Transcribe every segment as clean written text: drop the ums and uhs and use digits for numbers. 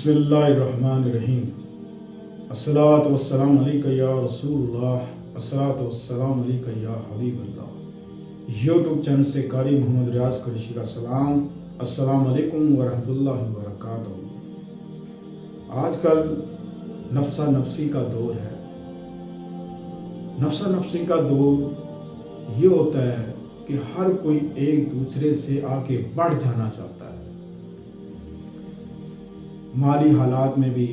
بسم اللہ الرحمن الرحیم۔ الصلاۃ والسلام علیکہ یا رسول اللہ، الصلاۃ والسلام علیکہ یا حبیب اللہ۔ یوٹیوب چینل سے قاری محمد ریاض قریشی کا سلام۔ السلام علیکم ورحمۃ اللہ وبرکاتہ۔ آج کل نفسا نفسی کا دور ہے۔ نفسا نفسی کا دور یہ ہوتا ہے کہ ہر کوئی ایک دوسرے سے آگے بڑھ جانا چاہتا ہے، مالی حالات میں بھی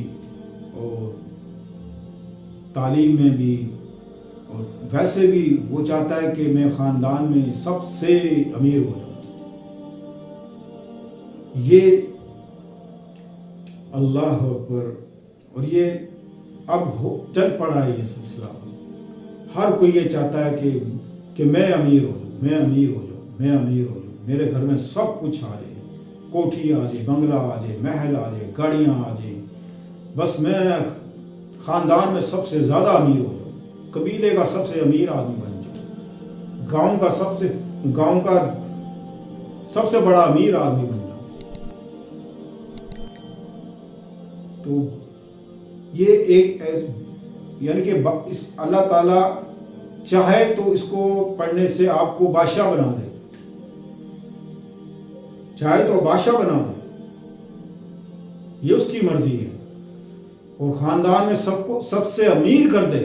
اور تعلیم میں بھی، اور ویسے بھی وہ چاہتا ہے کہ میں خاندان میں سب سے امیر ہو جاؤں۔ یہ اللہ اکبر، اور یہ اب چل پڑا ہے یہ سلسلہ۔ ہر کوئی یہ چاہتا ہے کہ میں امیر ہو جاؤں، میں امیر ہو جاؤں، میں امیر ہو جاؤں، میرے گھر میں سب کچھ آ جائے، کوٹھی آ جائے، بنگلہ آ جائے، محل آ جائے، گاڑیاں آ جائیں، بس میں خاندان میں سب سے زیادہ امیر ہو جاؤں، قبیلے کا سب سے امیر آدمی بن جاؤں، گاؤں کا سب سے بڑا امیر آدمی بن جاؤں۔ تو یہ ایک یعنی کہ اس اللہ تعالیٰ چاہے تو اس کو پڑھنے سے آپ کو بادشاہ بنا دے، چاہے تو بادشاہ بنا دے، یہ اس کی مرضی ہے، اور خاندان میں سب سے امیر کر دے۔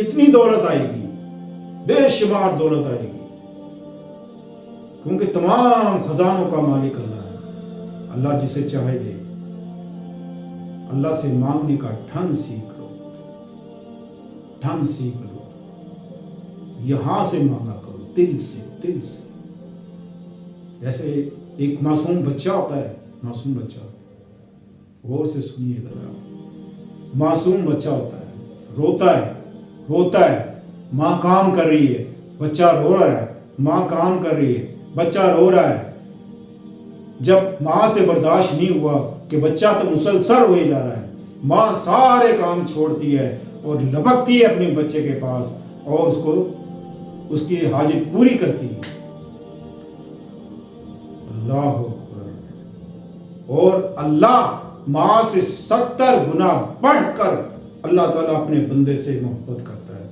اتنی دولت آئے گی، بے شمار دولت آئے گی، کیونکہ تمام خزانوں کا مالک اللہ ہے۔ اللہ جسے چاہے دے۔ اللہ سے مانگنے کا ڈھنگ سیکھ لو، ڈھنگ سیکھ لو، یہاں سے مانگا کرو، دل سے، دل سے۔ جیسے ایک معصوم بچہ ہوتا ہے، معصوم بچہ، غور سے سنیے ذرا، معصوم بچہ ہوتا ہے، روتا ہے، ماں کام کر رہی ہے، بچہ رو رہا ہے، ماں کام کر رہی ہے، بچہ رو رہا ہے۔ جب ماں سے برداشت نہیں ہوا کہ بچہ تو مسلسل ہوئے جا رہا ہے، ماں سارے کام چھوڑتی ہے اور لپکتی ہے اپنے بچے کے پاس اور اس کی حاجت پوری کرتی ہے۔ اللہ اکبر۔ اور اللہ ماں سے 70 گنا بڑھ کر اللہ تعالیٰ اپنے بندے سے محبت کرتا ہے۔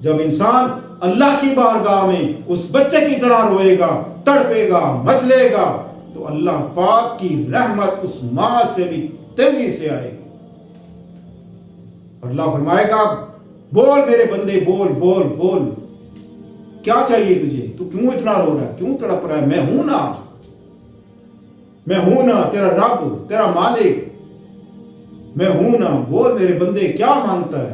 جب انسان اللہ کی بارگاہ میں اس بچے کی طرح روئے گا، تڑپے گا، مچلے گا، تو اللہ پاک کی رحمت اس ماں سے بھی تیزی سے آئے گی۔ اور اللہ فرمائے گا، بول میرے بندے، بول بول بول، کیا چاہیے تجھے؟ تو کیوں اتنا رو رہا ہے، کیوں تڑپ رہا ہے؟ میں ہوں نا تیرا رب، تیرا مالک، میں ہوں نا، بول میرے بندے کیا مانگتا ہے؟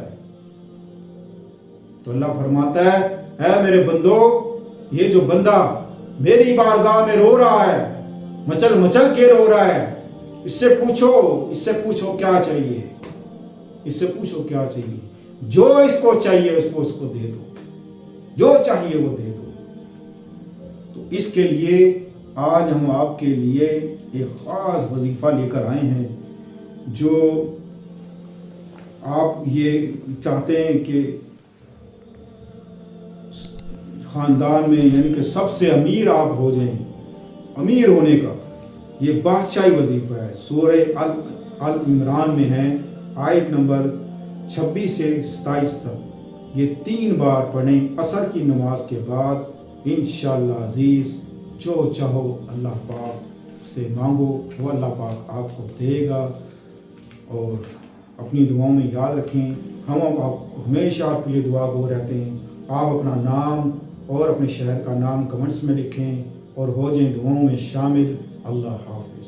تو اللہ فرماتا ہے، اے میرے بندو، یہ جو بندہ میری بارگاہ میں رو رہا ہے، مچل مچل کے رو رہا ہے، اس سے پوچھو کیا چاہیے، اس سے پوچھو کیا چاہیے، جو اس کو چاہیے اس کو دے دو، جو چاہیے وہ دے دو۔ تو اس کے لیے آج ہم آپ کے لیے ایک خاص وظیفہ لے کر آئے ہیں، جو آپ یہ چاہتے ہیں کہ خاندان میں یعنی کہ سب سے امیر آپ ہو جائیں، امیر ہونے کا یہ بادشاہی وظیفہ ہے۔ سورہ آل عمران میں ہے، آیت نمبر 26 سے 27 تک۔ یہ 3 بار پڑھیں عصر کی نماز کے بعد، انشاءاللہ عزیز جو چاہو اللہ پاک سے مانگو، وہ اللہ پاک آپ کو دے گا۔ اور اپنی دعاؤں میں یاد رکھیں، ہم آپ ہمیشہ آپ کے لیے دعا گو رہتے ہیں۔ آپ اپنا نام اور اپنے شہر کا نام کمنٹس میں لکھیں اور ہو جائیں دعاؤں میں شامل۔ اللہ حافظ۔